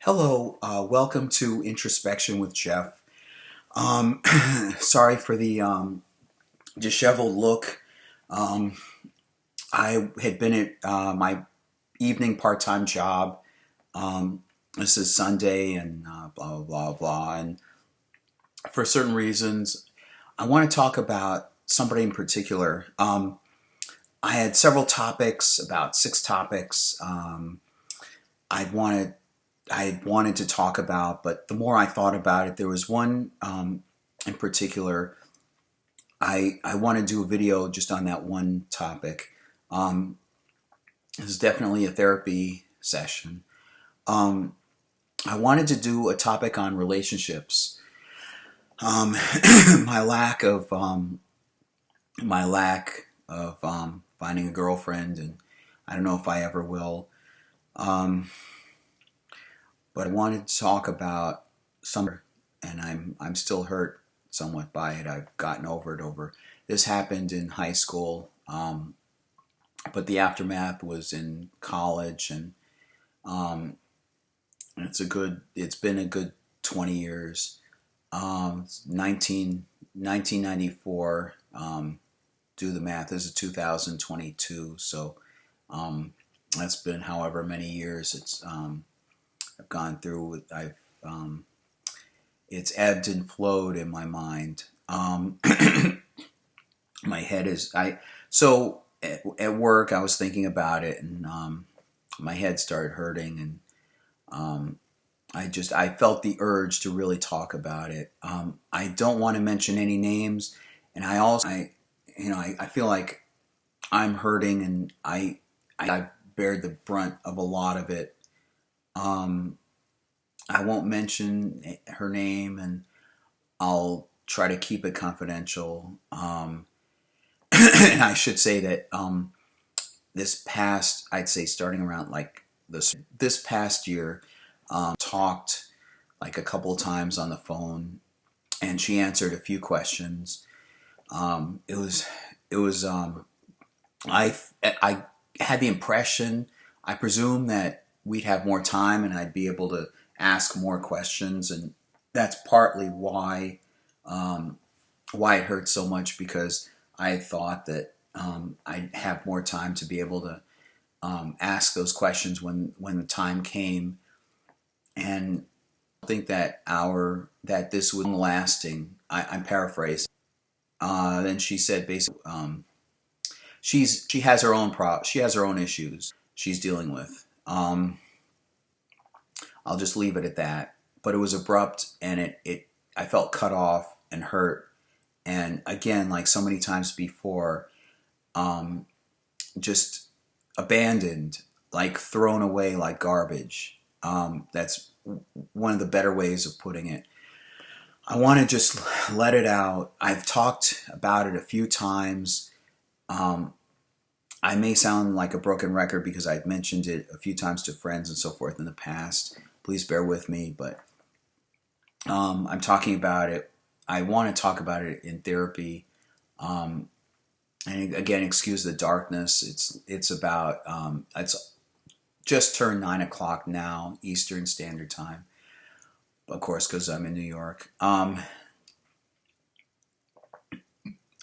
Hello, welcome to Introspection with Jeff. Um, Sorry for the disheveled look. Um, I had been at my evening part-time job. This is Sunday and blah, blah, blah, blah. And for certain reasons, I want to talk about somebody in particular. I had several topics, about six topics. I'd wanted I wanted to talk about, but the more I thought about it, there was one in particular. I want to do a video just on that one topic. Um, this is definitely a therapy session. Um, I wanted to do a topic on relationships. Um, my lack of finding a girlfriend, and I don't know if I ever will. Um, but I wanted to talk about some, and I'm still hurt somewhat by it. I've gotten over it. This happened in high school, but the aftermath was in college, and um, it's been a good 20 years. 1994. Do the math. This is 2022, so that's been however many years I've gone through. It's ebbed and flowed in my mind. My head is at work I was thinking about it, and my head started hurting, and I felt the urge to really talk about it. I don't want to mention any names, and I feel like I'm hurting, and I bared the brunt of a lot of it. I won't mention her name, and I'll try to keep it confidential. And I should say that I'd say starting around like this past year, talked like a couple of times on the phone, and she answered a few questions. It was I had the impression, I presume, that we'd have more time and I'd be able to ask more questions, and that's partly why it hurt so much, because I thought that I'd have more time to be able to ask those questions when the time came, and I think that this was lasting. I'm paraphrasing. Then she said basically, she has her own she has her own issues she's dealing with. I'll just leave it at that. But it was abrupt, and I felt cut off and hurt. And again, like so many times before, just abandoned, like thrown away like garbage. That's one of the better ways of putting it. I want to just let it out. I've talked about it a few times. I may sound like a broken record because I've mentioned it a few times to friends and so forth in the past. Please bear with me, but I'm talking about it. I want to talk about it in therapy. And again, excuse the darkness. It's about it's just turned 9 o'clock now, Eastern Standard Time. Of course, because I'm in New York. Let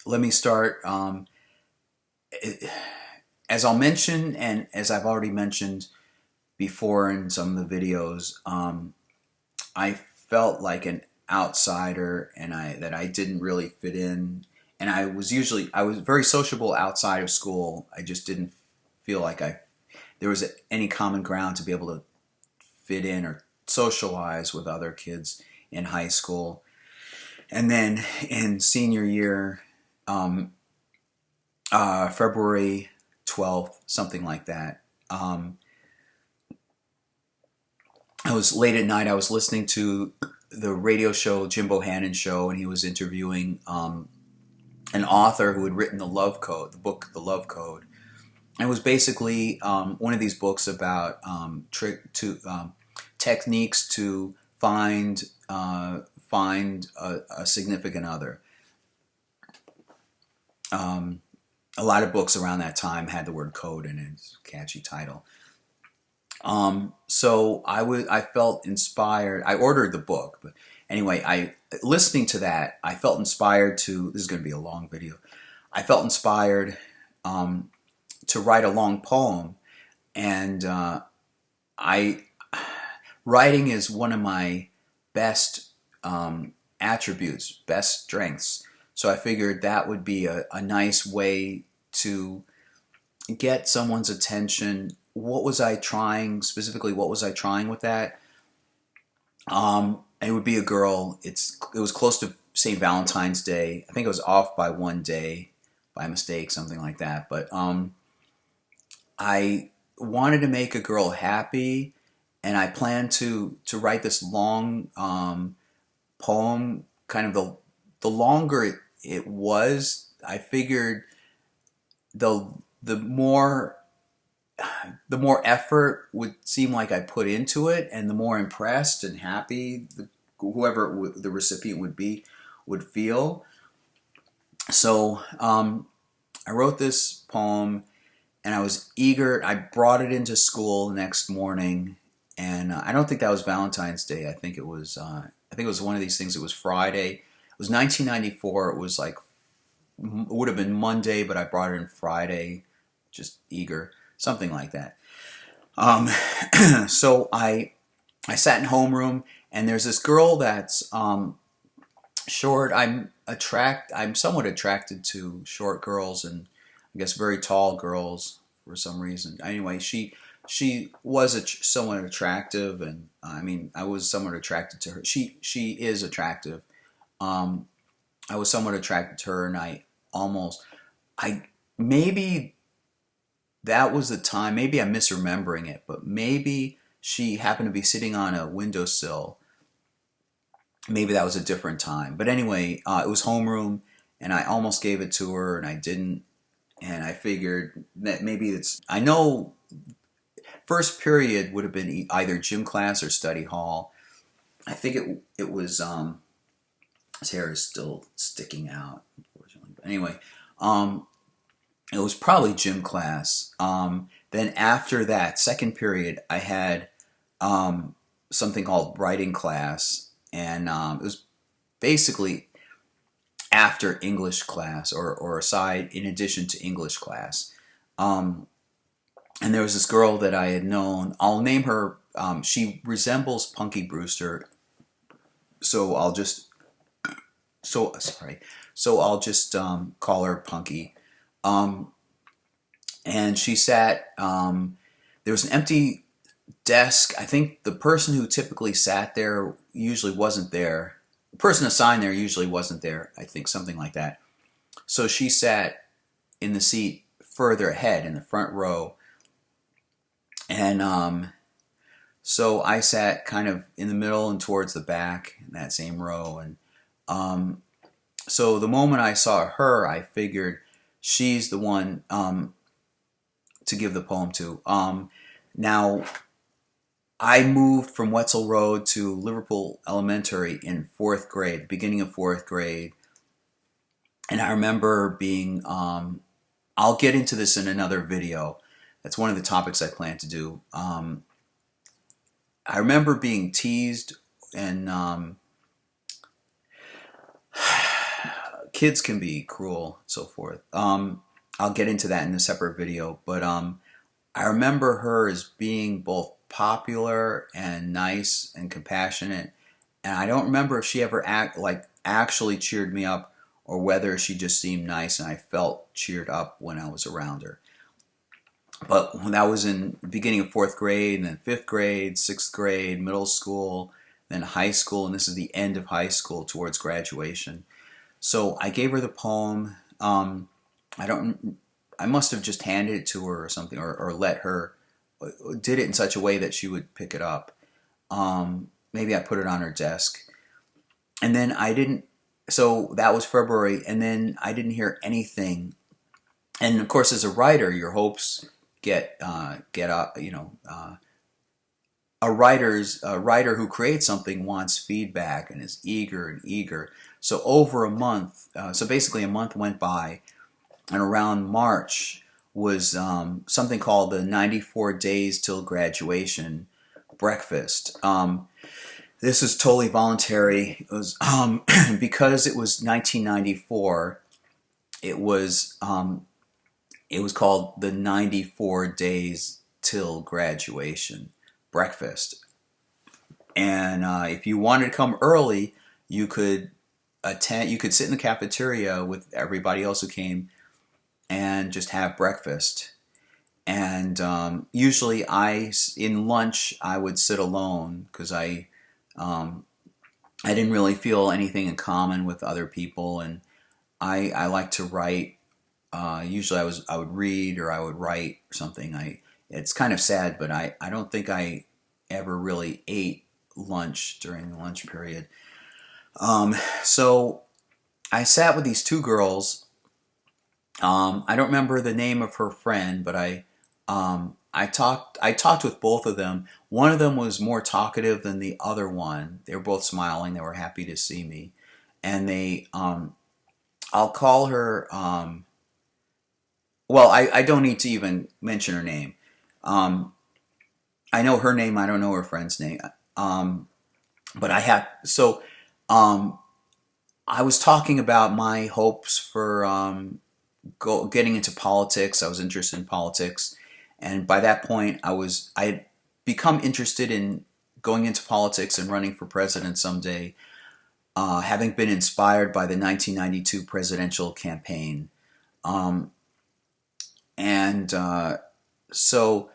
me start. As I'll mention, and as I've already mentioned before in some of the videos, I felt like an outsider, and that I didn't really fit in. And I was very sociable outside of school. I just didn't feel like there was any common ground to be able to fit in or socialize with other kids in high school. And then in senior year, February 12th, something like that, I was late at night. I was listening to the radio show, Jim Bohannon show, and he was interviewing an author who had written the book The Love Code. And it was basically one of these books about techniques to find a significant other. A lot of books around that time had the word code in it. It's a catchy title. So I felt inspired. I ordered the book, but anyway, listening to that, I felt inspired to. This is going to be a long video. I felt inspired um, to write a long poem, and I writing is one of my best attributes, best strengths. So I figured that would be a nice way to get someone's attention. What was I trying specifically? What was I trying with that? It would be a girl. It was close to St. Valentine's Day. I think it was off by one day by mistake, something like that. But I wanted to make a girl happy, and I planned to write this long poem. Kind of the longer it was, I figured the the more the more effort would seem like I put into it, and the more impressed and happy whoever the recipient would be would feel. So I wrote this poem, and I was eager. I brought it into school the next morning, and I don't think that was Valentine's Day. I think it was. I think it was one of these things. It was Friday. It was 1994. It was like it would have been Monday, but I brought it in Friday. Just eager, something like that. Um, so I sat in homeroom, and there's this girl that's short. I'm somewhat attracted to short girls, and I guess very tall girls for some reason. Anyway, she was somewhat attractive, and I mean I was somewhat attracted to her. She is attractive. Um, I was somewhat attracted to her, and I maybe that was the time. Maybe I'm misremembering it, but maybe she happened to be sitting on a windowsill. Maybe that was a different time. But anyway, it was homeroom, and I almost gave it to her, and I didn't. And I figured that maybe I know first period would have been either gym class or study hall. I think it was, his hair is still sticking out, unfortunately. But anyway, it was probably gym class. Then after that, second period, I had something called writing class, and it was basically after English class, or aside in addition to English class. And there was this girl that I had known. I'll name her. She resembles Punky Brewster, so I'll just sorry. So I'll just call her Punky. And she sat. There was an empty desk. I think the person who typically sat there usually wasn't there. The person assigned there usually wasn't there. I think something like that. So she sat in the seat further ahead in the front row, and so I sat kind of in the middle and towards the back in that same row. And so the moment I saw her, I figured she's the one to give the poem to. Now, I moved from Wetzel Road to Liverpool Elementary in fourth grade, the beginning of fourth grade. And I remember being, I'll get into this in another video. That's one of the topics I plan to do. I remember being teased, and kids can be cruel and so forth. I'll get into that in a separate video. But I remember her as being both popular and nice and compassionate. And I don't remember if she ever actually cheered me up, or whether she just seemed nice and I felt cheered up when I was around her. But when that was in the beginning of fourth grade, and then fifth grade, sixth grade, middle school, then high school, and this is the end of high school towards graduation. So I gave her the poem. I must have just handed it to her or something, or let her, did it in such a way that she would pick it up. Maybe I put it on her desk. And then I didn't, so that was February, and then I didn't hear anything. And of course, as a writer, your hopes get up. A writer who creates something wants feedback and is eager and eager. So over a month, so basically a month went by, and around March, was something called the 94 Days Till Graduation breakfast. This is totally voluntary. It was because it was 1994. It was called the 94 Days Till Graduation breakfast. And if you wanted to come early, you could attend. You could sit in the cafeteria with everybody else who came and just have breakfast. And usually, in lunch I would sit alone because um, I didn't really feel anything in common with other people, and I like to write. Usually, I would read or I would write or something. It's kind of sad, but I don't think I ever really ate lunch during the lunch period. So I sat with these two girls. I don't remember the name of her friend, but I talked with both of them. One of them was more talkative than the other one. They were both smiling. They were happy to see me, and I'll call her. Well, I don't need to even mention her name. Um, I know her name. I don't know her friend's name. Um, but I have so. Um, I was talking about my hopes for getting into politics. I was interested in politics, and by that point, I had become interested in going into politics and running for president someday, having been inspired by the 1992 presidential campaign. Um, and so,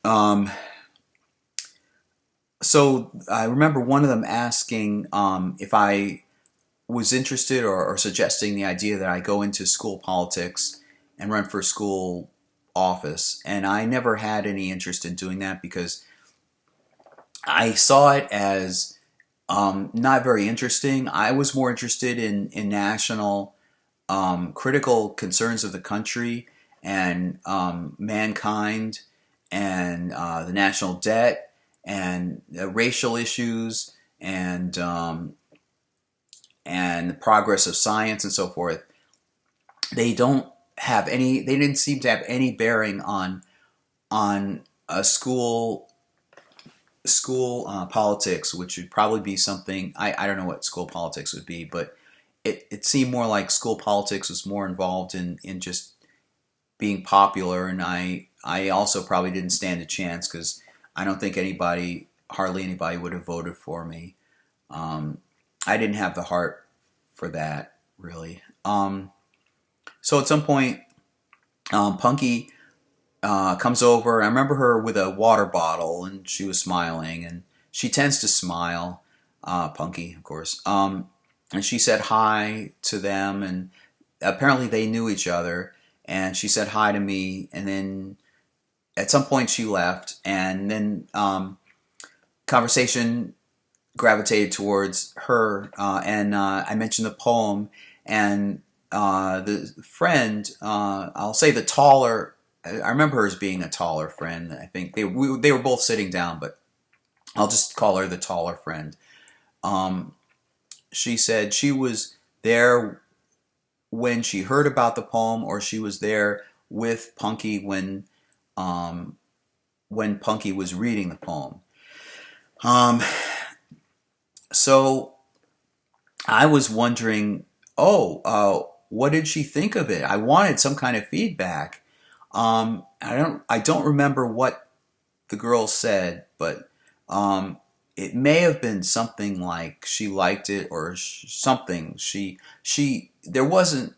um, so I remember one of them asking if I was interested or suggesting the idea that I go into school politics and run for school office. And I never had any interest in doing that because I saw it as not very interesting. I was more interested in national critical concerns of the country and mankind and the national debt and racial issues and the progress of science and so forth. They don't have any. They didn't seem to have any bearing on a school politics, which would probably be something. I don't know what school politics would be, but it seemed more like school politics was more involved in just being popular, and I also probably didn't stand a chance because I don't think hardly anybody would have voted for me. Um, I didn't have the heart for that really. So at some point, Punky comes over. I remember her with a water bottle, and she was smiling, and she tends to smile. Punky, of course. And she said hi to them, and apparently they knew each other. And she said hi to me, and then at some point she left, and then conversation gravitated towards her, and I mentioned the poem, and the friend, I'll say the taller. I remember her as being a taller friend. I think they were both sitting down, but I'll just call her the taller friend. Um, she said she was there when she heard about the poem, or she was there with Punky um, when Punky was reading the poem. Um, so I was wondering, what did she think of it? I wanted some kind of feedback. I don't remember what the girl said, but it may have been something like she liked it or something. She there wasn't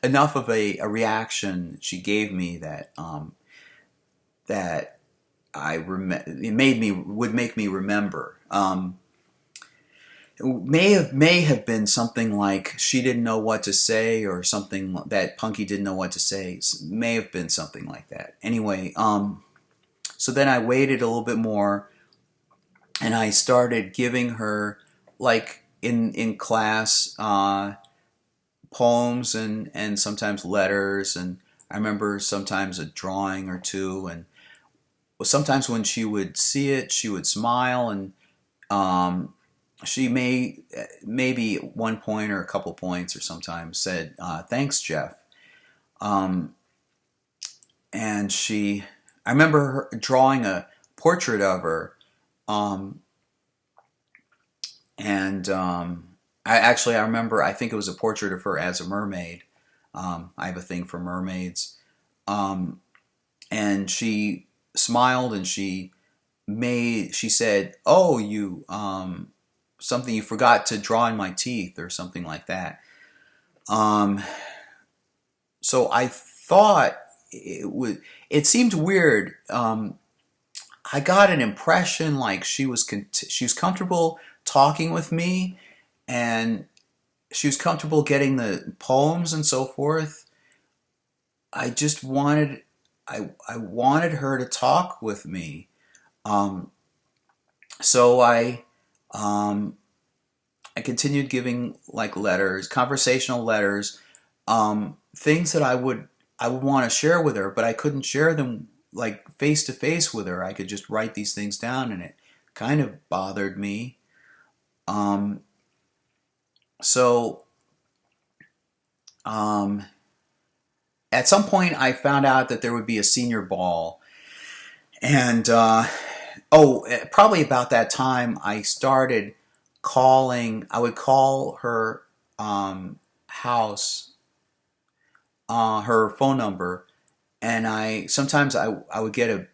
enough of a reaction she gave me that it would make me remember. It may have been something like she didn't know what to say, or something that Punky didn't know what to say. May have been something like that. Anyway, so then I waited a little bit more, and I started giving her, like in class, poems and sometimes letters, and I remember sometimes a drawing or two, and sometimes when she would see it, she would smile, and um, she maybe at one point or a couple points or sometimes said, "Thanks, Jeff." Um, and I remember her drawing a portrait of her, um, and I remember, I think it was a portrait of her as a mermaid. I have a thing for mermaids. Um, and she smiled and she said, "Oh, you something you forgot to draw in my teeth," or something like that. Um, so I thought it seemed weird. I got an impression like she was comfortable talking with me, and she was comfortable getting the poems and so forth. I just wanted I wanted her to talk with me. Um, so um, I continued giving like letters, conversational letters, things that I would want to share with her, but I couldn't share them like face to face with her. I could just write these things down, and it kind of bothered me. Um, so um, at some point, I found out that there would be a senior ball, and probably about that time, I started calling. I would call her house, her phone number, and I would get a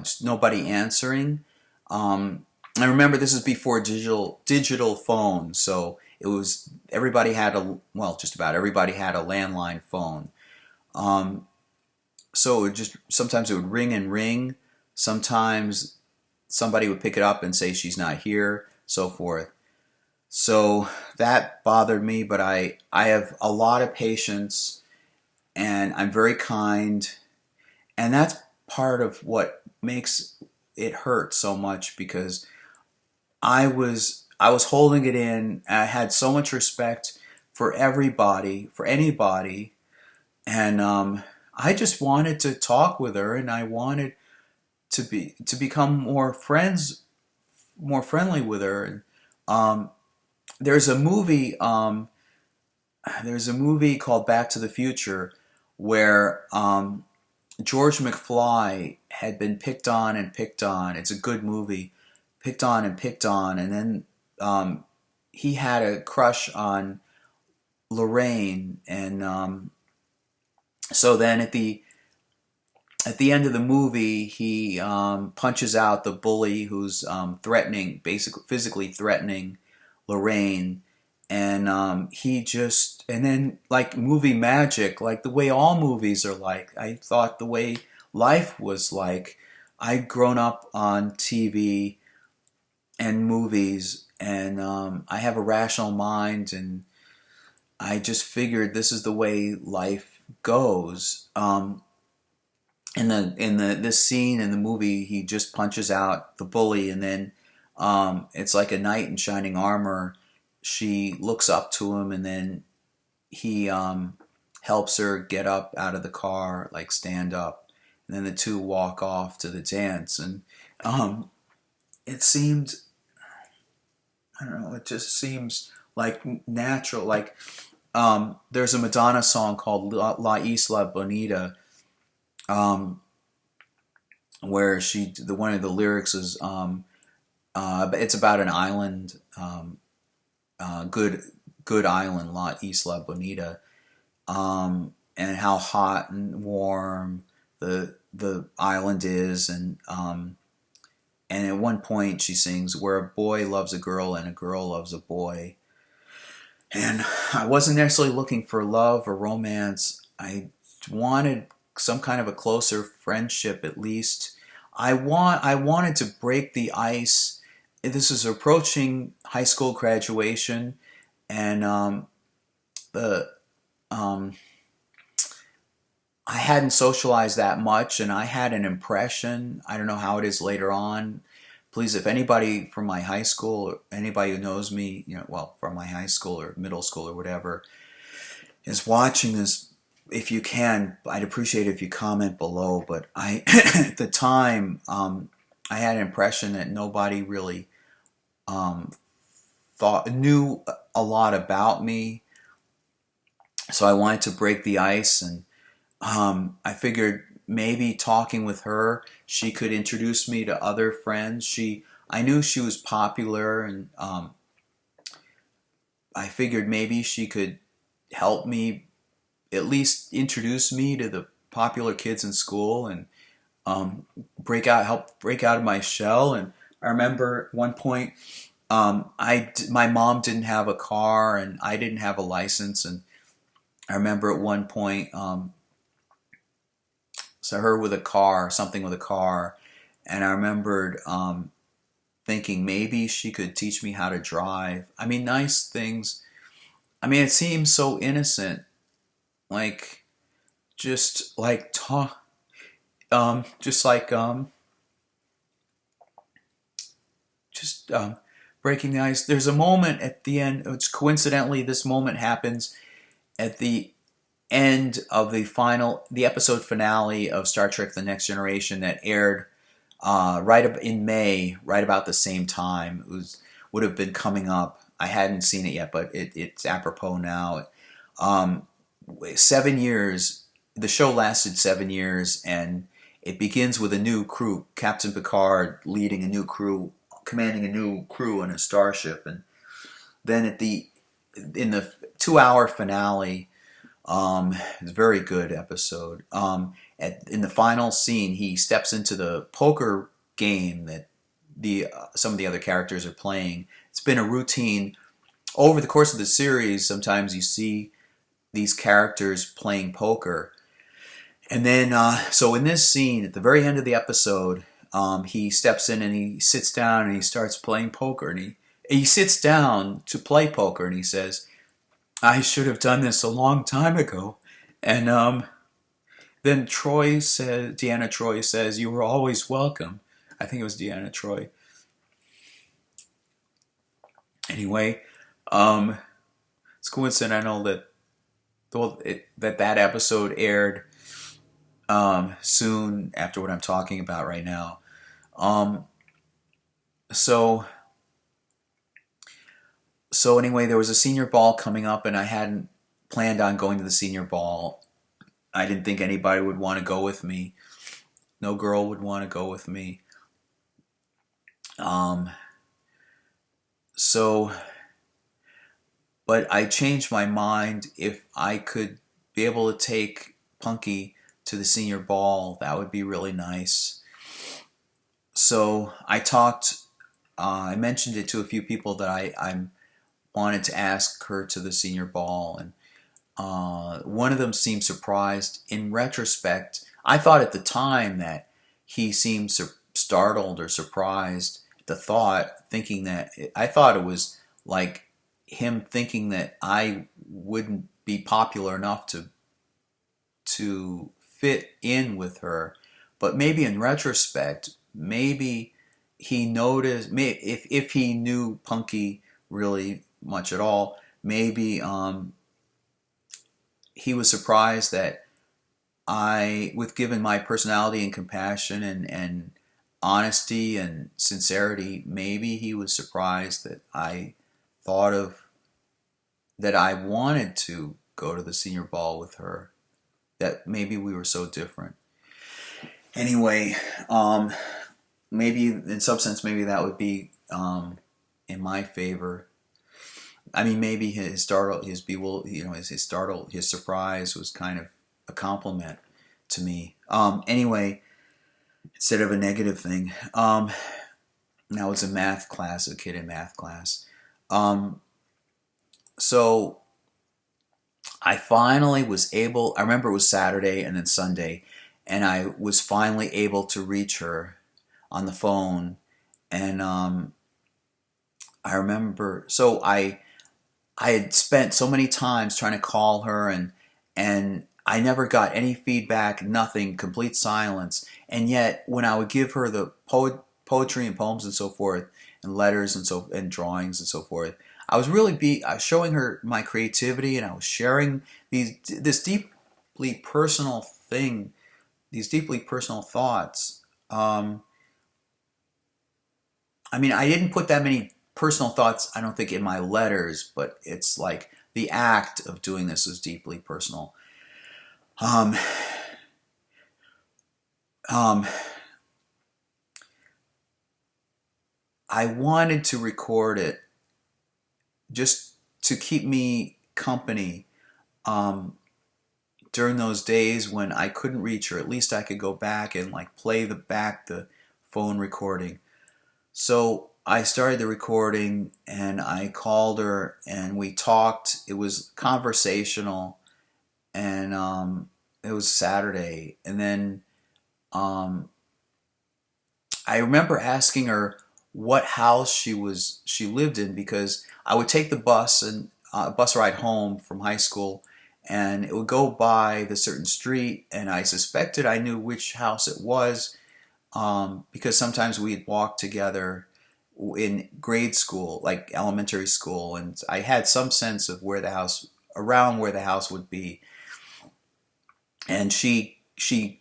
just nobody answering. I remember this is before digital phones, so it was everybody had just about everybody had a landline phone. Um, so it just sometimes it would ring and ring. Sometimes somebody would pick it up and say she's not here, so forth. So that bothered me, but I have a lot of patience and I'm very kind, and that's part of what makes it hurt so much because I was holding it in. And I had so much respect for everybody, for anybody, and I just wanted to talk with her, and I wanted to become more friendly with her. And um, there's a movie. There's a movie called Back to the Future where George McFly had been picked on and picked on. It's a good movie, picked on and picked on, and then he had a crush on Lorraine, and so then at the end of the movie, he punches out the bully who's basically physically threatening Lorraine, and and then like movie magic, like the way all movies are like. I thought the way life was like. I'd grown up on TV and movies, and I have a rational mind, and I just figured this is the way life goes. In the this scene in the movie, he just punches out the bully, and then it's like a knight in shining armor. She looks up to him, and then he helps her get up out of the car, like stand up, and then the two walk off to the dance. And it seemed, I don't know, it just seems like natural. Like there's a Madonna song called La Isla Bonita, um, where one of the lyrics is it's about an island, good island, La Isla Bonita, and how hot and warm the island is, and at one point she sings, "Where a boy loves a girl and a girl loves a boy." And I wasn't necessarily looking for love or romance. I wanted some kind of a closer friendship, at least. I wanted to break the ice. This is approaching high school graduation, and the um, I hadn't socialized that much, and I had an impression. I don't know how it is later on. Please, if anybody from my high school, or anybody who knows me, well, from my high school or middle school or whatever, is watching this, if you can, I'd appreciate it if you comment below. But at the time, I had an impression that nobody really um, thought knew a lot about me, so I wanted to break the ice, and I figured maybe talking with her, she could introduce me to other friends. I knew she was popular, and I figured maybe she could help me at least introduce me to the popular kids in school, and help break out of my shell. And I remember at one point, my mom didn't have a car, and I didn't have a license, and I remember at one point, so her with a car, something with a car, and I remembered thinking maybe she could teach me how to drive. I mean, nice things. I mean, it seems so innocent, like just like talk, just like just breaking the ice. There's a moment at the end, which coincidentally, this moment happens at the end of the episode finale of Star Trek: The Next Generation that aired in May, right about the same time. Would have been coming up. I hadn't seen it yet, but it's apropos now. 7 years. The show lasted 7 years, and it begins with a new crew. Captain Picard leading a new crew, commanding a new crew on a starship, and then in the 2-hour finale, it's a very good episode. In the final scene, he steps into the poker game that some of the other characters are playing. It's been a routine over the course of the series. Sometimes you see these characters playing poker, and then so in this scene at the very end of the episode, he steps in and he sits down and he starts playing poker, and he sits down to play poker, and he says, "I should have done this a long time ago." And then Deanna Troy says, "You were always welcome." I think it was Deanna Troy. Anyway, it's coincidental that that episode aired soon after what I'm talking about right now. So anyway, there was a senior ball coming up, and I hadn't planned on going to the senior ball. I didn't think anybody would want to go with me. No girl would want to go with me. But I changed my mind. If I could be able to take Punky to the senior ball, that would be really nice. So I mentioned it to a few people that I wanted to ask her to the senior ball, and one of them seemed surprised. In retrospect, I thought at the time that he seemed startled or surprised at the thought, I thought it was like him thinking that I wouldn't be popular enough to fit in with her. But maybe in retrospect, maybe he noticed, if he knew Punky really much at all, maybe he was surprised that with given my personality and compassion and honesty and sincerity, maybe he was surprised that I that I wanted to go to the senior ball with her, that maybe we were so different. Anyway, maybe in some sense, maybe that would be in my favor. I mean, maybe his surprise was kind of a compliment to me. Anyway, instead of a negative thing. Now it's a kid in math class. So I finally was able, I remember it was Saturday and then Sunday, and I was finally able to reach her on the phone. And I remember, so I had spent so many times trying to call her, and I never got any feedback, nothing, complete silence. And yet, when I would give her the poetry and poems and so forth, and letters and drawings and so forth, I was showing her my creativity, and I was sharing this deeply personal thing, these deeply personal thoughts. I mean, I didn't put that many personal thoughts, I don't think in my letters, but it's like the act of doing this was deeply personal. Um, um, I wanted to record it just to keep me company um, during those days when I couldn't reach her. At least I could go back and like play the phone recording. So I started the recording and I called her and we talked. It was conversational, and it was Saturday. And then um, I remember asking her what house she lived in, because I would take the bus and bus ride home from high school, and it would go by the certain street, and I suspected I knew which house it was, because sometimes we'd walk together in grade school, like elementary school, and I had some sense of around where the house would be. And she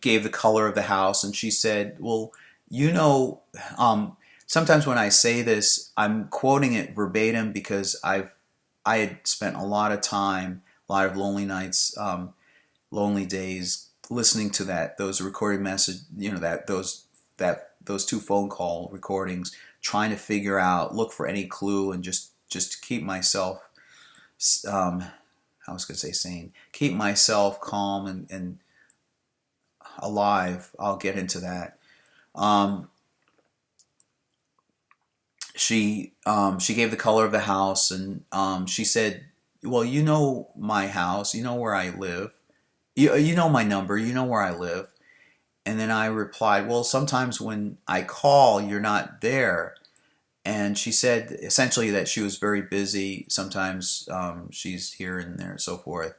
gave the color of the house, and she said, well, you know, sometimes when I say this, I'm quoting it verbatim because I had spent a lot of time, a lot of lonely nights, lonely days, listening to those recorded message, those two phone call recordings, trying to figure out, look for any clue, and just to keep myself, I was going to say sane, keep myself calm and alive. I'll get into that. Um, she gave the color of the house, and she said, well, you know my house, you know where I live, you know my number, you know where I live. And then I replied, well, sometimes when I call, you're not there. And she said essentially that she was very busy. Sometimes she's here and there and so forth.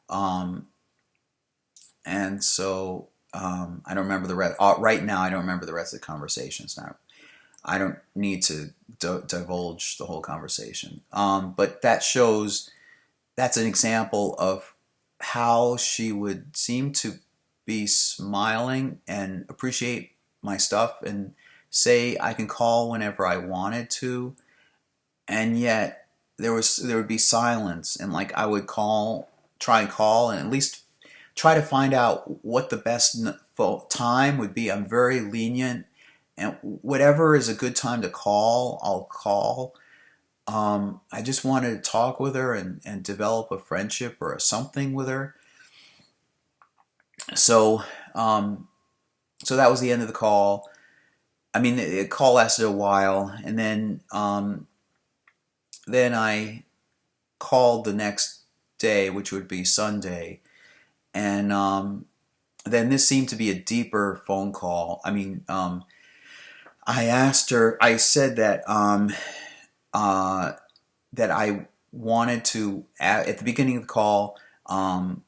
Um, and so I don't remember the rest. Right now, I don't remember the rest of the conversation. It's not, I don't need to divulge the whole conversation. But that's an example of how she would seem to be smiling and appreciate my stuff and say I can call whenever I wanted to, and yet there would be silence, and like I would try and call and at least try to find out what the best time would be. I'm very lenient, and whatever is a good time to call, I'll call. I just wanted to talk with her and develop a friendship or a something with her. So, so that was the end of the call. I mean, the call lasted a while, and then I called the next day, which would be Sunday, and then this seemed to be a deeper phone call. I mean, I asked her. I said uh, that I wanted to at the beginning of the call.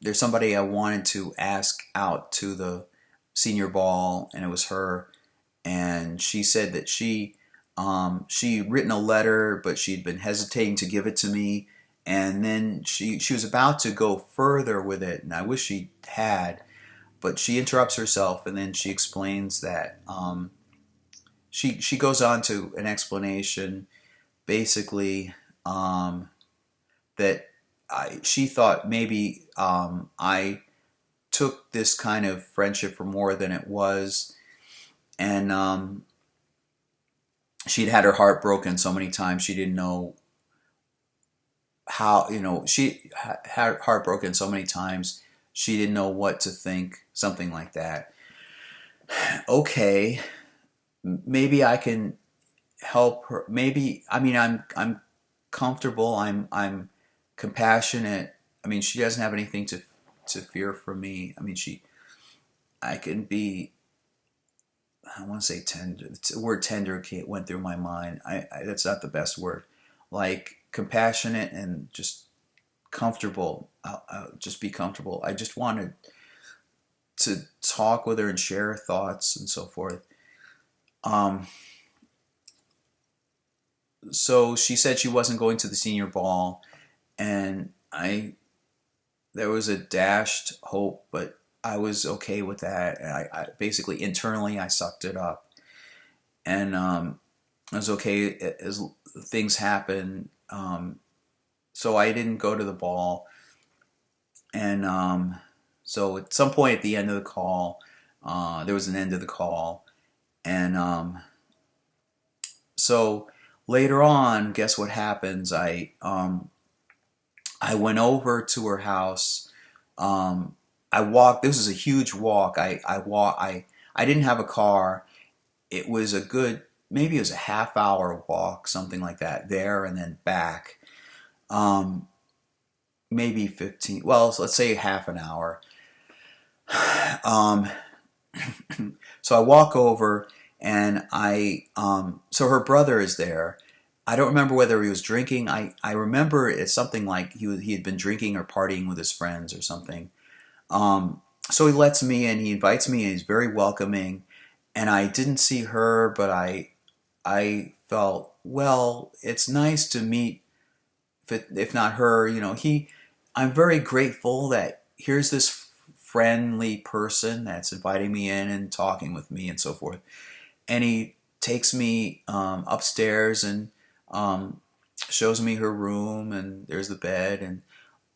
There's somebody I wanted to ask out to the senior ball, and it was her. And she said that she'd written a letter, but she'd been hesitating to give it to me. And then she was about to go further with it, and I wish she had, but she interrupts herself, and then she explains that she goes on to an explanation, basically, that she thought maybe I took this kind of friendship for more than it was, and she'd had her heart broken so many times she didn't know how, she had her heart broken so many times she didn't know what to think, something like that. Okay, maybe I can help her. Maybe, I mean, I'm comfortable. I'm compassionate. I mean, she doesn't have anything to fear from me. I mean, I can be. I want to say tender. The word tender went through my mind. That's not the best word. Like compassionate and just comfortable. I'll just be comfortable. I just wanted to talk with her and share thoughts and so forth. Um, so she said she wasn't going to the senior ball, and there was a dashed hope, but I was okay with that. And I basically internally I sucked it up, and it was okay as things happen. So I didn't go to the ball, and so at some point at the end of the call, there was an end of the call, and so later on, guess what happens? I went over to her house. I walked. This was a huge walk. I didn't have a car. It was a good, maybe it was a half hour walk, something like that, there and then back. Um, Maybe 15. Well, so let's say half an hour. Um, so I walk over, and so her brother is there. I don't remember whether he was drinking. I remember it's something like he had been drinking or partying with his friends or something. So he lets me in. He invites me in. He's very welcoming, and I didn't see her, but I felt, well, it's nice to meet, if not her. I'm very grateful that here's this friendly person that's inviting me in and talking with me and so forth. And he takes me upstairs and um, shows me her room, and there's the bed. And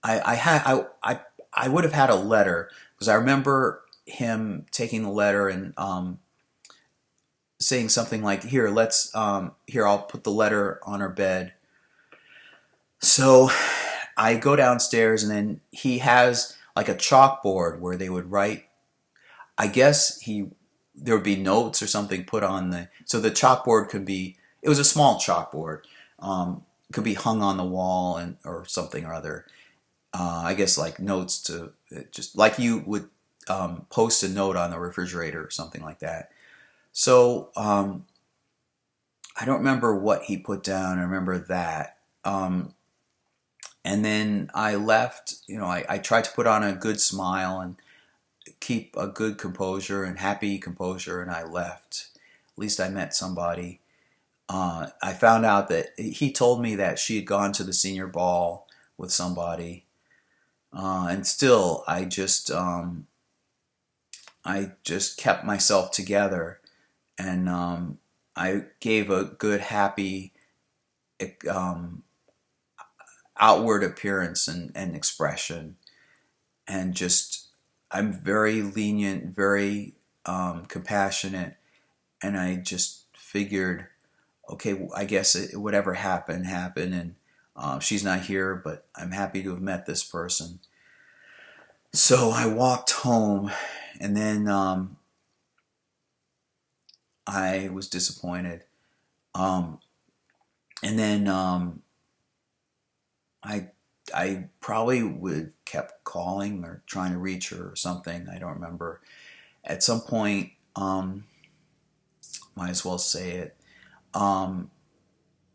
I would have had a letter, because I remember him taking the letter and saying something like, "Here, here, I'll put the letter on her bed." So I go downstairs, and then he has like a chalkboard where they would write. I guess there would be notes or something put on so the chalkboard could be. It was a small chalkboard. Could be hung on the wall or something or other. I guess like notes to just like you would post a note on the refrigerator or something like that. So I don't remember what he put down. I remember that. And then I left. I tried to put on a good smile and keep a good composure and happy composure, and I left. At least I met somebody. I found out that he told me that she had gone to the senior ball with somebody, and still I just kept myself together, and I gave a good, happy um, outward appearance and expression, and just I'm very lenient, very compassionate, and I just figured, okay, I guess whatever happened, happened, and she's not here, but I'm happy to have met this person. So I walked home, and then I was disappointed. Um, and then I I probably would kept calling or trying to reach her or something. I don't remember. At some point, might as well say it. Um,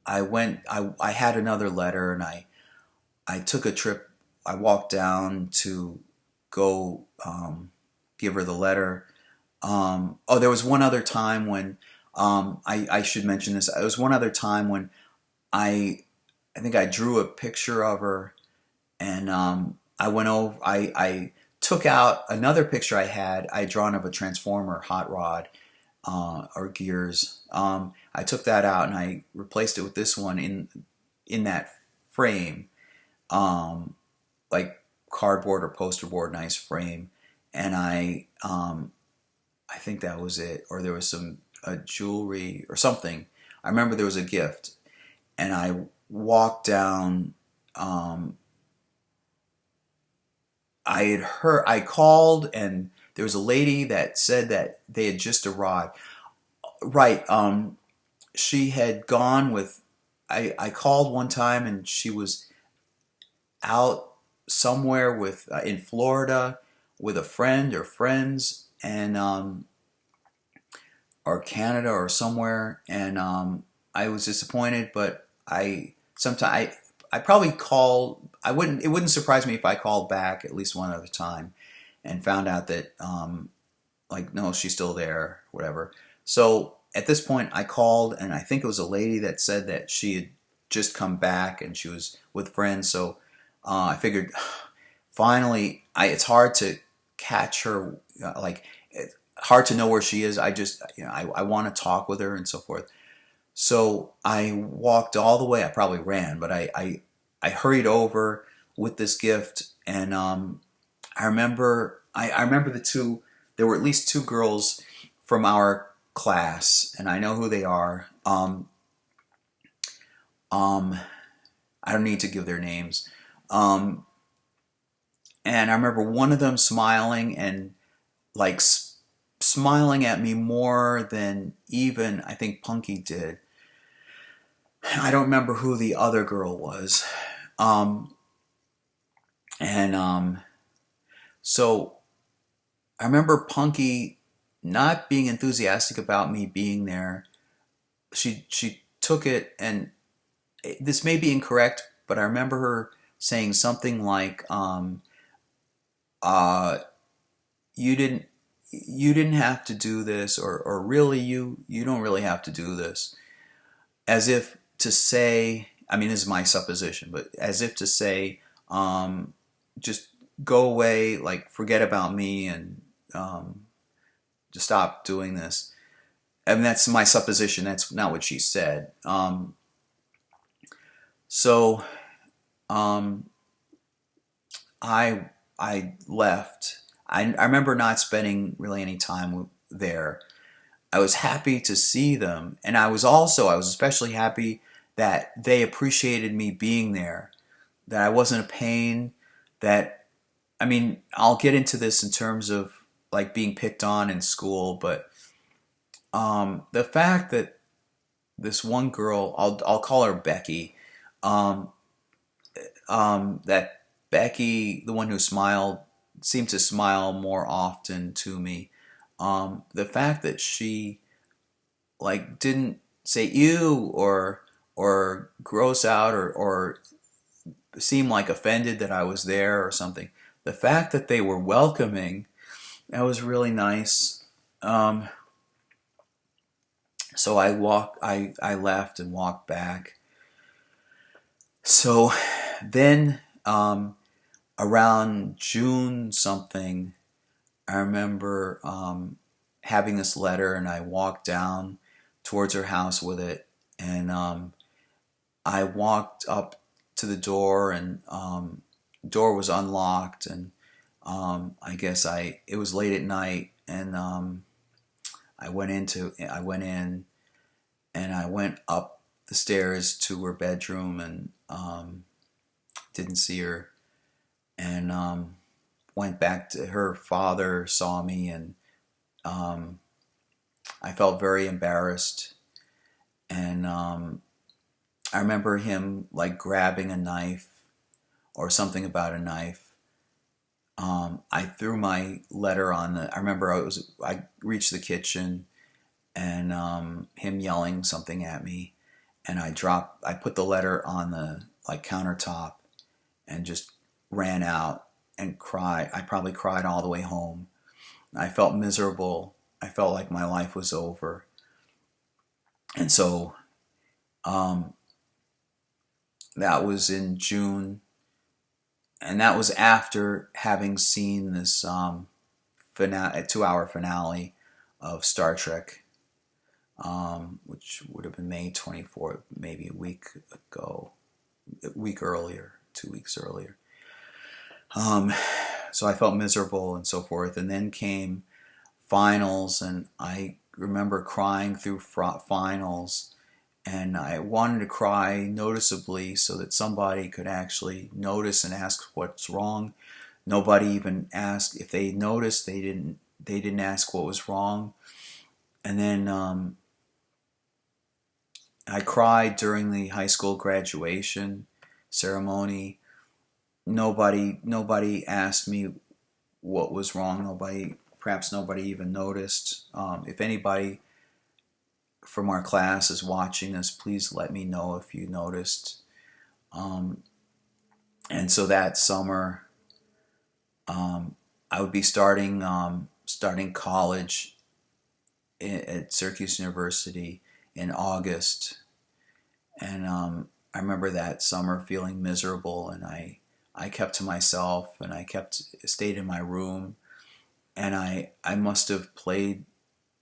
I had another letter, and I took a trip. I walked down to go give her the letter. Oh, there was one other time when I should mention this. There was one other time when I I think I drew a picture of her, and I went over. I took out another picture I had. I had drawn of a transformer hot rod or gears. I took that out and I replaced it with this one in that frame, um, like cardboard or poster board, nice frame. And I think that was it. Or there was some jewelry or something. I remember there was a gift, and I walked down. Um, I called, and there was a lady that said that they had just arrived. Right. She had gone with. I called one time, and she was out somewhere in Florida with a friend or friends, and or Canada or somewhere, and I was disappointed. But I probably called. I wouldn't. It wouldn't surprise me if I called back at least one other time, and found out that like, no, she's still there, whatever. So at this point, I called, and I think it was a lady that said that she had just come back and she was with friends. So I figured, finally, it's hard to catch her, like it's hard to know where she is. I just, I want to talk with her and so forth. So I walked all the way. I probably ran, but I hurried over with this gift, and I remember the two. There were at least two girls from our class, and I know who they are. Um, I don't need to give their names. Um, and I remember one of them smiling and like smiling at me more than even I think Punky did. I don't remember who the other girl was. Um, and so I remember Punky not being enthusiastic about me being there. She took it, and this may be incorrect, but I remember her saying something like, uh, "You didn't have to do this," or "Really, you don't really have to do this," as if to say. I mean, this is my supposition, but as if to say, just go away, like forget about me, and just stop doing this. I mean, that's my supposition. That's not what she said. So um, I I left. I remember not spending really any time there. I was happy to see them, and I was especially happy that they appreciated me being there. That I wasn't a pain. That I mean, I'll get into this in terms of like being picked on in school, but the fact that this one girl, I'll call her Becky, um, that Becky, the one who smiled, seemed to smile more often to me. The fact that she like didn't say ew or gross out or seem like offended that I was there or something. The fact that they were welcoming, that was really nice. Um, so I left and walked back. So then around June something, I remember having this letter, and I walked down towards her house with it, and I walked up to the door, and door was unlocked, and I guess I it was late at night, and I went in, and I went up the stairs to her bedroom, and didn't see her, and went back to her father saw me, and um, I felt very embarrassed, and I remember him like grabbing a knife or something about a knife. I threw my letter on the. I remember I reached the kitchen, and him yelling something at me, and I put the letter on the like countertop, and just ran out and cried. I probably cried all the way home. I felt miserable. I felt like my life was over, and so um, that was in June, and that was after having seen this finale, 2 hour finale of Star Trek, which would have been May 24th, maybe a week ago, a week earlier, 2 weeks earlier. Um, so I felt miserable and so forth, and then came finals, and I remember crying through finals, and I wanted to cry noticeably so that somebody could actually notice and ask what's wrong. Nobody even asked if they noticed. They didn't ask what was wrong. And then I cried during the high school graduation ceremony. Nobody asked me what was wrong. Perhaps nobody even noticed. If anybody from our class is watching this, please let me know if you noticed. Um, and so that summer, I would be starting college at Syracuse University in August, and I remember that summer feeling miserable, and I kept to myself, and stayed in my room, and I must have played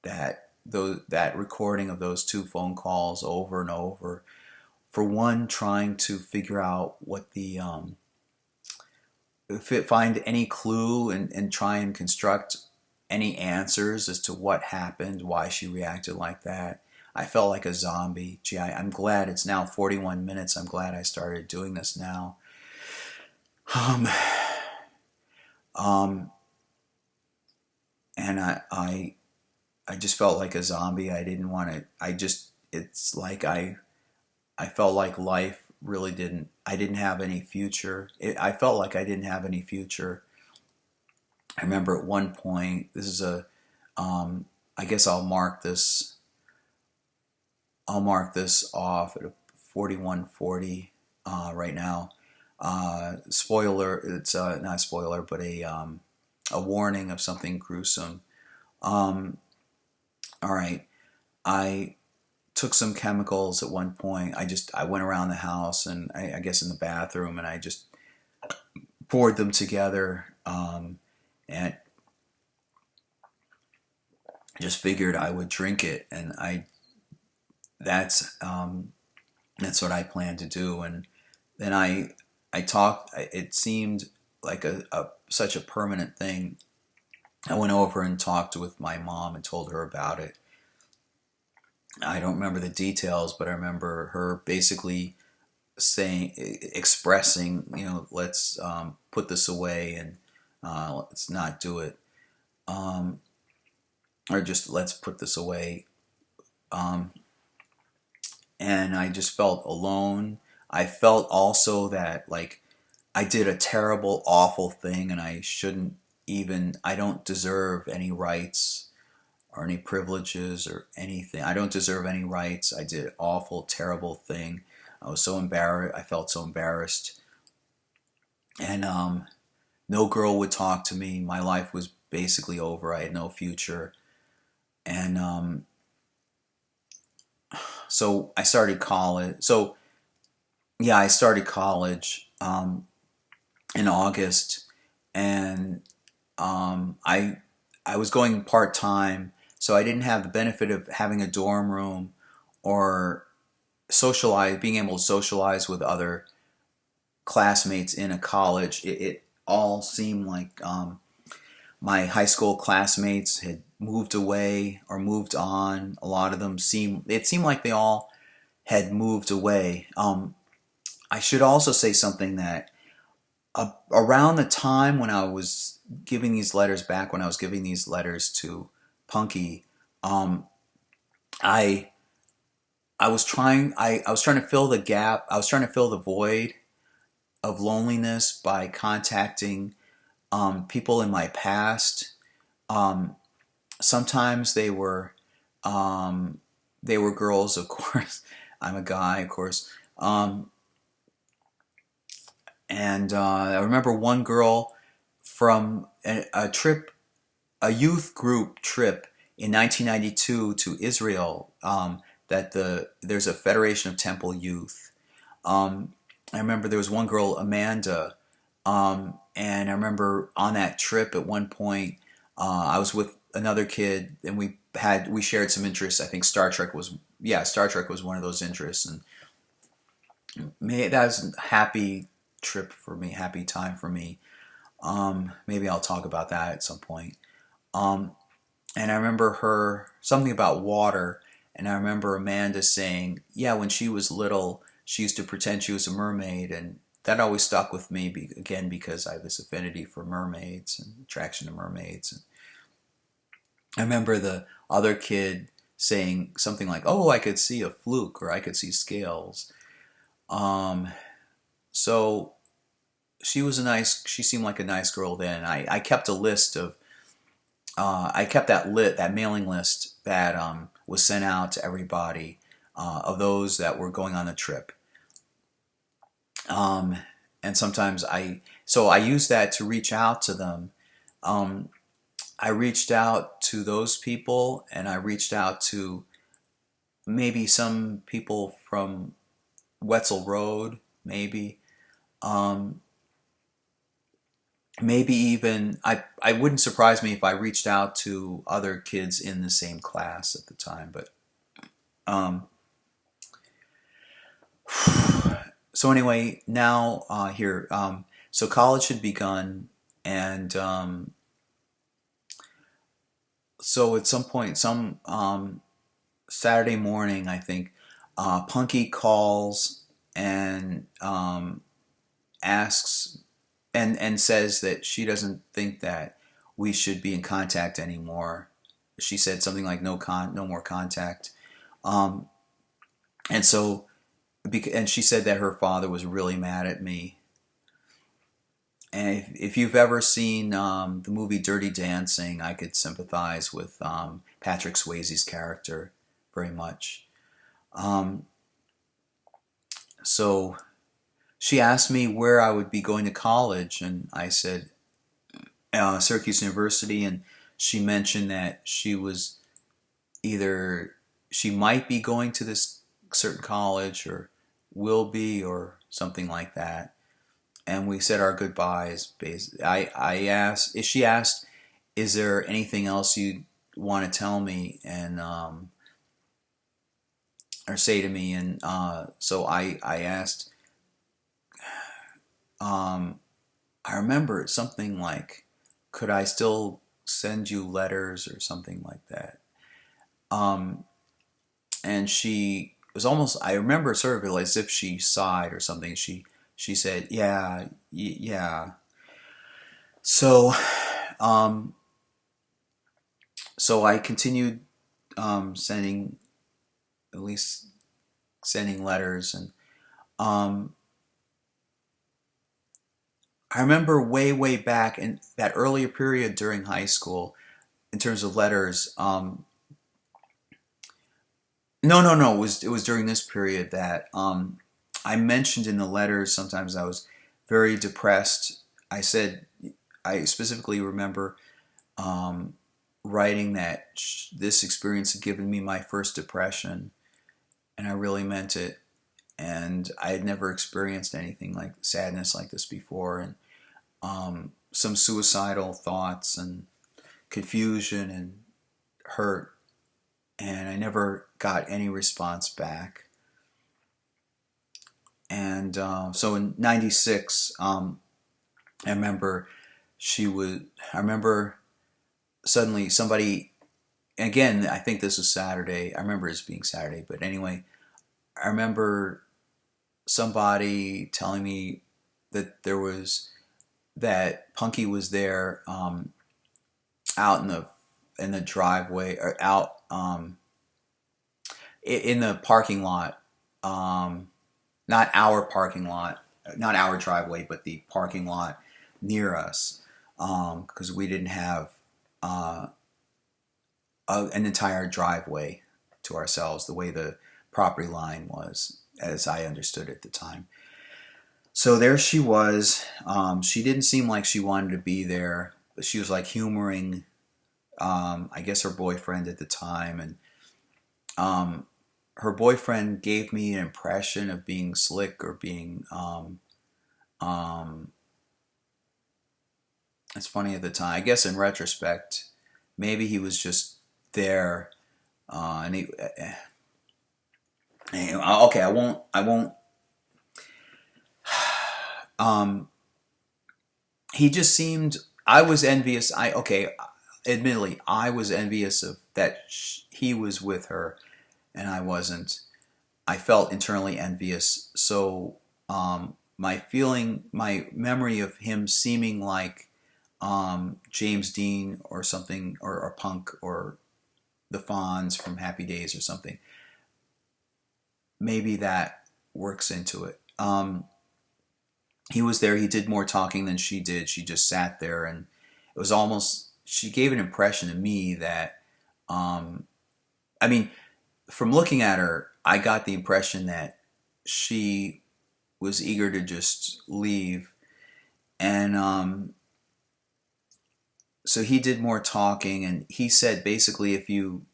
that that recording of those two phone calls over and over. For one, trying to figure out what the find any clue and try and construct any answers as to what happened, why she reacted like that. I felt like a zombie. Gee, I'm glad it's now 41 minutes. I'm glad I started doing this now. Um, um, and I just felt like a zombie. I didn't want to. It's like I felt like life really I didn't have any future. I felt like I didn't have any future. I remember at one point, this is I guess I'll mark this off at a 41:40 right now. Spoiler, it's not a spoiler, but a warning of something gruesome. Um, all right, I took some chemicals at one point. I went around the house and I guess in the bathroom and I just poured them together, and I just figured I would drink it, and that's that's what I planned to do. And then I talked. It seemed like such a permanent thing. I went over and talked with my mom and told her about it. I don't remember the details, but I remember her basically expressing, let's put this away and let's not do it, or just let's put this away. Um, and I just felt alone. I felt also that like I did a terrible, awful thing, and I don't deserve any rights or any privileges or anything. I don't deserve any rights. I did an awful, terrible thing. I was so embarrassed. I felt so embarrassed. And no girl would talk to me. My life was basically over. I had no future. And so I started college. So, yeah, I started college in August. And I was going part-time. So I didn't have the benefit of having a dorm room or being able to socialize with other classmates in a college. It all seemed like my high school classmates had moved away or moved on. A lot of them it seemed like they all had moved away. I should also say something that around the time when I was giving these letters back, when I was giving these letters to Punky, I I was trying to fill the gap. I was trying to fill the void of loneliness by contacting people in my past. Um, Sometimes they were girls, of course. I'm a guy, of course. And I remember one girl from a youth group trip in 1992 to Israel. There's a Federation of Temple Youth. I remember there was one girl, Amanda, and I remember on that trip at one point, I was with another kid, and we shared some interests. I think Star Trek was one of those interests, and that was a happy trip for me, happy time for me. Maybe I'll talk about that at some point. And I remember something about water, and I remember Amanda saying, yeah, when she was little, she used to pretend she was a mermaid, and that always stuck with me, again, because I have this affinity for mermaids and attraction to mermaids. I remember the other kid saying something like, oh, I could see a fluke, or I could see scales. So she seemed like a nice girl then. I kept a list of, I kept that mailing list that was sent out to everybody of those that were going on the trip. And sometimes I used that to reach out to them. I reached out to those people, and I reached out to maybe some people from Wetzel Road, maybe. maybe even I wouldn't surprise me if I reached out to other kids in the same class at the time. But um, so anyway, now here, so college had begun, and so at some point, some Saturday morning, I think, Punky calls and asks and says that she doesn't think that we should be in contact anymore. She said something like no more contact. Um, and so, and she said that her father was really mad at me. And if you've ever seen the movie Dirty Dancing, I could sympathize with Patrick Swayze's character very much. Um, so she asked me where I would be going to college, and I said Syracuse University, and she mentioned that she was either she might be going to this certain college or will be or something like that. And we said our goodbyes. I asked, she asked, is there anything else you want to tell me and or say to me? And so I asked, I remember something like, could I still send you letters or something like that? Um, and she was almost, I remember sort of as if she sighed or something. She said, yeah, yeah. So, um, so I continued sending, at least sending letters, and um, I remember way back in that earlier period during high school, in terms of letters. No. It was during this period that I mentioned in the letters. Sometimes I was very depressed. I said I specifically remember um, writing that this experience had given me my first depression, and I really meant it. And I had never experienced anything like sadness like this before, and some suicidal thoughts and confusion and hurt, and I never got any response back. And so in '96, I remember she was. I remember suddenly somebody. Again, I think this was Saturday. I remember it being Saturday, but anyway, I remember somebody telling me that there was that Punky was there out in the driveway or out in the parking lot, not our parking lot, not our driveway, but the parking lot near us, because we didn't have uh, an entire driveway to ourselves the way the property line was, as I understood at the time. So there she was. She didn't seem like she wanted to be there, but she was like humoring, I guess, her boyfriend at the time. And um, her boyfriend gave me an impression of being slick or being. Um, it's funny at the time. I guess in retrospect, maybe he was just there. And he, okay, I won't. Um, he just seemed. I was envious. Admittedly, I was envious of that he was with her, and I wasn't. I felt internally envious. So my memory of him seeming like James Dean or something, or Punk or the Fonz from Happy Days or something. Maybe that works into it. He was there. He did more talking than she did. She just sat there, and it was almost. She gave an impression to me that, um, I mean, from looking at her, I got the impression that she was eager to just leave, and so he did more talking, and he said basically, if you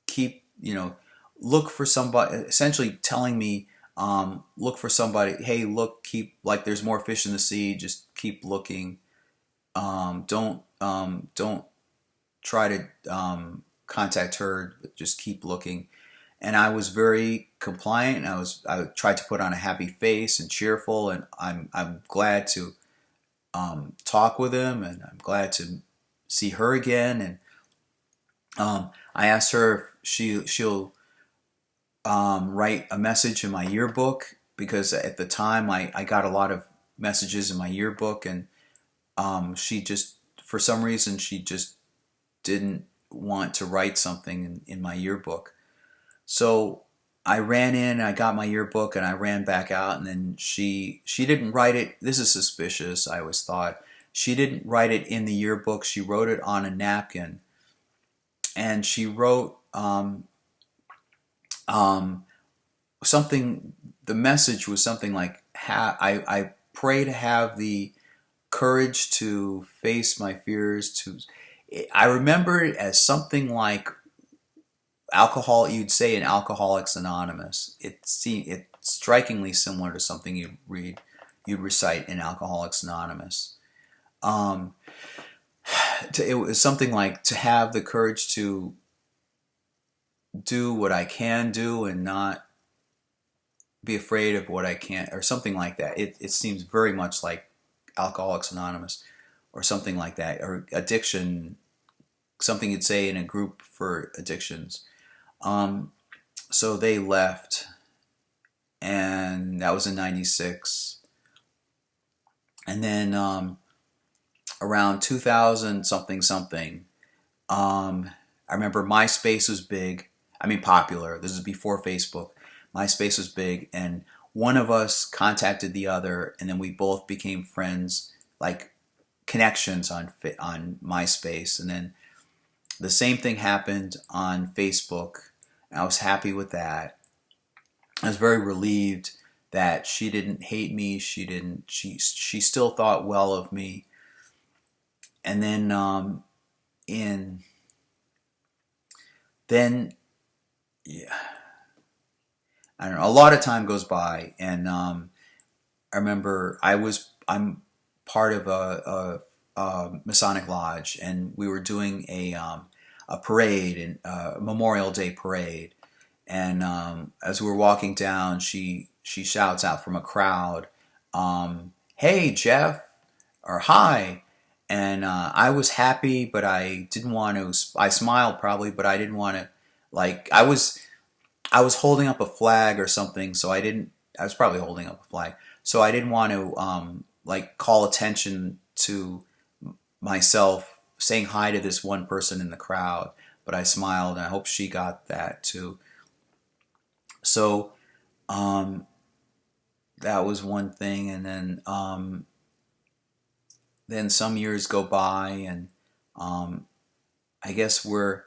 keep, look for somebody, essentially telling me, look for somebody. Hey, look, keep like there's more fish in the sea. Just keep looking. don't try to contact her, but just keep looking. And I was very compliant. I tried to put on a happy face and cheerful, and I'm glad to talk with him, and I'm glad to see her again. And I asked her if she'll write a message in my yearbook, because at the time I got a lot of messages in my yearbook, and she just, for some reason, she just didn't want to write something in my yearbook. So I ran in, I got my yearbook, and I ran back out, and then she didn't write it. This is suspicious, I always thought. She didn't write it in the yearbook. She wrote it on a napkin, and she wrote um, something. The message was something like, I pray to have the courage to face my fears. I remember it as something like alcohol. You'd say in Alcoholics Anonymous. It's strikingly similar to something you'd recite in Alcoholics Anonymous. Um, it was something like, to have the courage to do what I can do and not be afraid of what I can't, or something like that. It seems very much like Alcoholics Anonymous, or something like that, or addiction, something you'd say in a group for addictions. Um, so they left, and that was in '96. And then around 2000 something something, I remember MySpace was big. I mean, popular. This is before Facebook. MySpace was big, and one of us contacted the other, and then we both became friends, like connections on MySpace. And then the same thing happened on Facebook. I was happy with that. I was very relieved that she didn't hate me. She didn't. She still thought well of me. And then in then yeah, I don't know. A lot of time goes by, and I remember I'm part of a Masonic lodge, and we were doing a parade, and Memorial Day parade. And as we were walking down, she shouts out from a crowd, "Hey, Jeff," or "Hi." And I was happy, but I didn't want to. I smiled probably, but I didn't want to. Like, I was holding up a flag or something, so I didn't. I was probably holding up a flag, so I didn't want to like call attention to myself saying hi to this one person in the crowd. But I smiled, and I hope she got that too. So um, that was one thing, and then some years go by, and I guess we're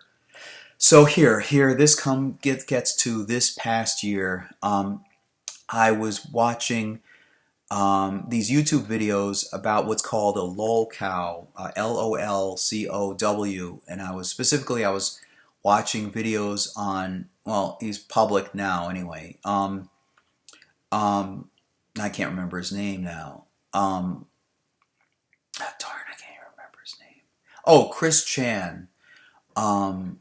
so here. This gets to this past year. I was watching these YouTube videos about what's called a lolcow, LOLCOW, and I was watching videos on. Well, he's public now anyway. Um, I can't remember his name now. Darn, I can't even remember his name. Oh, Chris Chan. Um,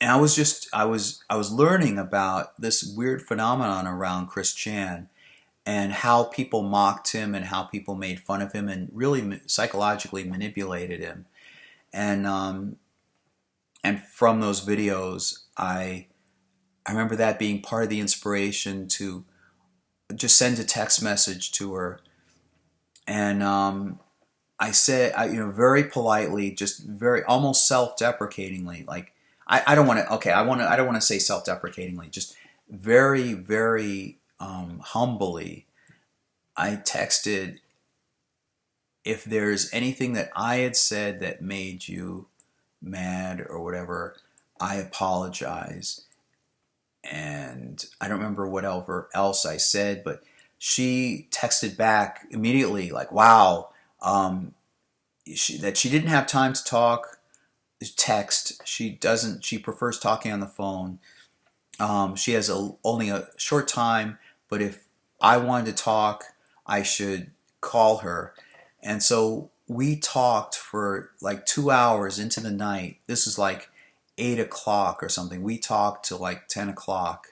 and I was learning about this weird phenomenon around Chris Chan, and how people mocked him, and how people made fun of him, and really psychologically manipulated him. And from those videos, I remember that being part of the inspiration to just send a text message to her. And I said, very politely, just very almost self-deprecatingly, like, I don't want to. Okay, I don't want to say self-deprecatingly. Just very, very humbly, I texted, "If there's anything that I had said that made you mad or whatever, I apologize." And I don't remember what else I said, but she texted back immediately, like, "Wow, that she didn't have time to talk, text. She doesn't. She prefers talking on the phone. She has only a short time, but if I wanted to talk, I should call her." And so we talked for like 2 hours into the night. This is like 8 o'clock or something. We talked till like 10 o'clock.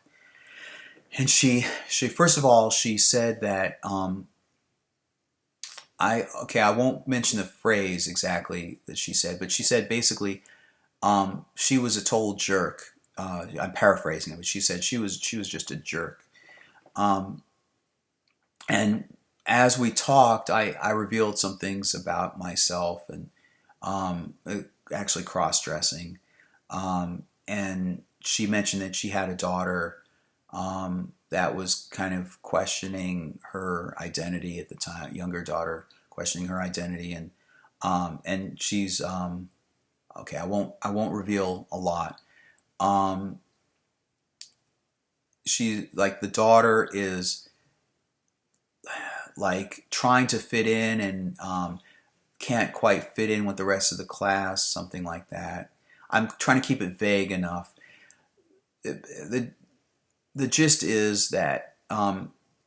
And she first of all, she said that I won't mention the phrase exactly that she said, but she said basically she was a total jerk. I'm paraphrasing it, but she said she was just a jerk. Um, and as we talked, I revealed some things about myself and um, uh, actually cross-dressing. And she mentioned that she had a daughter that was kind of questioning her identity at the time, younger daughter questioning her identity, and she's okay. I won't reveal a lot. Um, she like the daughter is like trying to fit in and can't quite fit in with the rest of the class, something like that. I'm trying to keep it vague enough. The the gist is that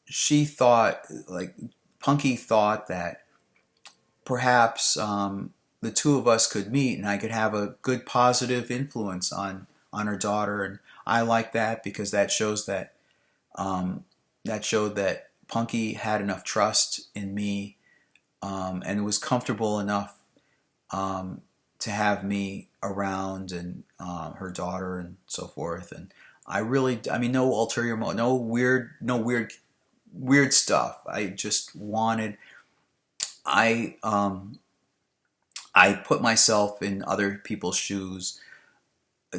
she thought, like Punky thought that perhaps the two of us could meet and I could have a good positive influence on her daughter, and I like that because um, that showed that Punky had enough trust in me and was comfortable enough to have me around and her daughter and so forth. And I mean, no ulterior motive, no weird stuff. I just wanted, I, um, I put myself in other people's shoes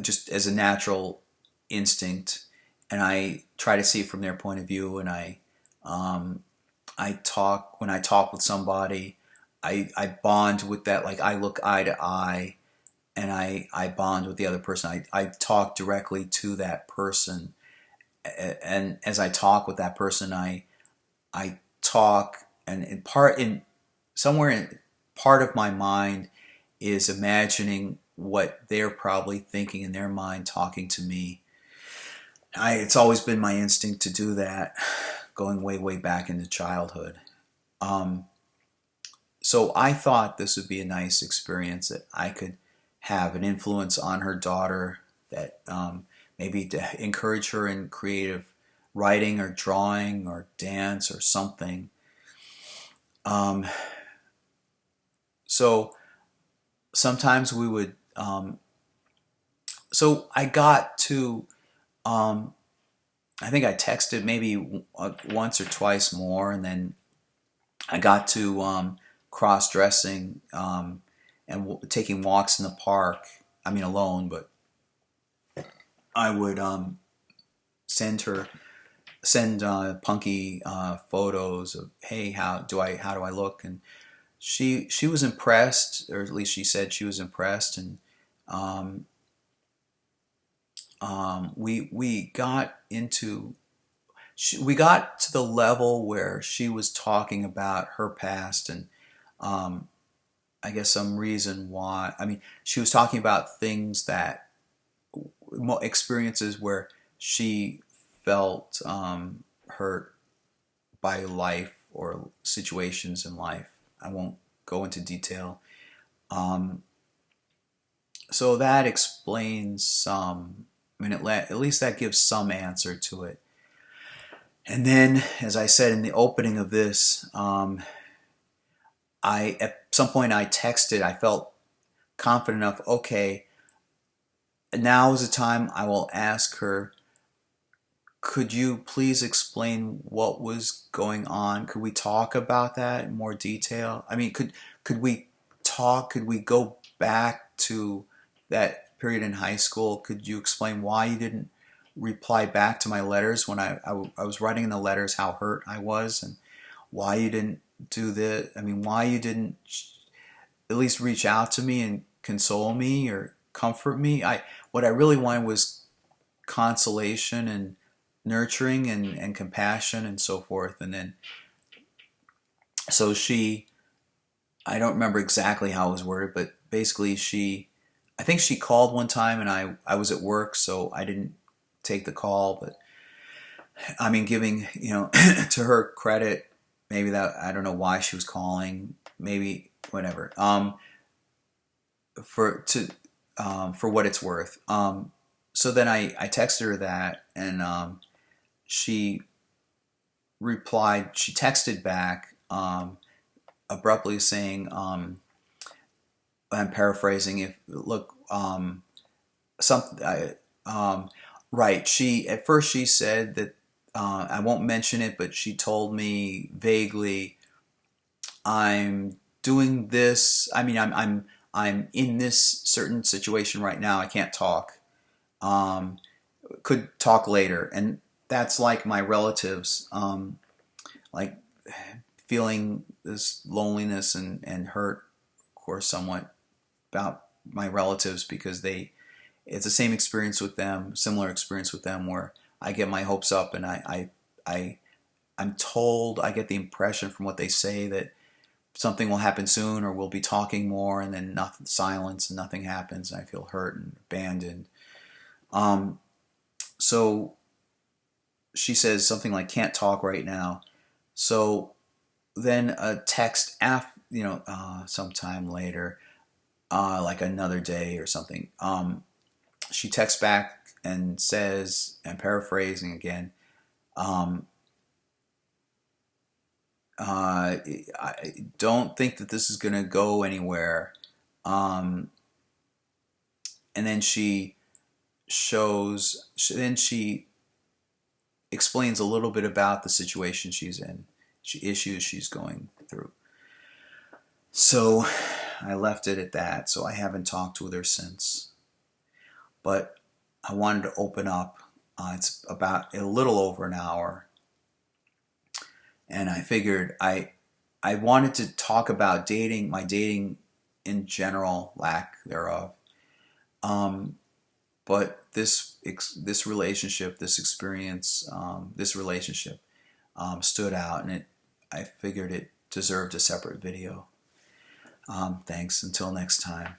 just as a natural instinct, and I try to see it from their point of view. And um, I talk when I talk with somebody, I bond with that. Like I look eye to eye, and I bond with the other person. I talk directly to that person, and as I talk with that person, I talk, and in somewhere in part of my mind is imagining what they're probably thinking in their mind talking to me. It's always been my instinct to do that, going way back into childhood. Um, so I thought this would be a nice experience that I could have an influence on her daughter, that maybe to encourage her in creative writing or drawing or dance or something. Um, so sometimes we would. So I got to. Um, I think I texted maybe once or twice more, and then I got to cross dressing and taking walks in the park. I mean, alone, but I would send Punky photos of, hey, how do I look, and she was impressed, or at least she said she was impressed, and um, we got into we got to the level where she was talking about her past and um, I guess some reason why. I mean, she was talking about things that experiences where she felt hurt by life or situations in life. I won't go into detail. Um, so that explains some. I mean, at least that gives some answer to it. And then, as I said in the opening of this, I at some point I texted. I felt confident enough. Okay, now is the time I will ask her, could you please explain what was going on? Could we talk about that in more detail? I mean, could we talk? Could we go back to that period in high school? Could you explain why you didn't reply back to my letters when I was writing in the letters how hurt I was, and why you didn't do this? I mean, why you didn't at least reach out to me and console me or comfort me? What I really wanted was consolation and nurturing and compassion and so forth. And then so I don't remember exactly how it was worded, but basically I think she called one time and I was at work, so I didn't take the call. But I mean, giving, to her credit, maybe that, I don't know why she was calling, maybe, whatever. For what it's worth. So then I texted her that, and she replied. She texted back abruptly saying, I'm paraphrasing. If look, right. She at first she said that I won't mention it, but she told me vaguely, I'm doing this. I mean, I'm in this certain situation right now. I can't talk. Um, could talk later, and that's like my relatives, like feeling this loneliness and hurt, of course, somewhat about my relatives because it's the same experience with them, similar experience with them, where I get my hopes up and I I'm told, I get the impression from what they say that something will happen soon or we'll be talking more, and then nothing, silence, and nothing happens, and I feel hurt and abandoned. Um, so she says something like can't talk right now. So then a text sometime later, like another day or something. She texts back and says, I'm paraphrasing again, um, I don't think that this is going to go anywhere. Um, and then then she explains a little bit about the situation she's in, issues she's going through. So I left it at that. So I haven't talked with her since. But I wanted to open up. It's about a little over an hour, and I figured I wanted to talk about dating, my dating in general, lack thereof. But this relationship, this experience, this relationship stood out, and I figured it deserved a separate video. Thanks. Until next time.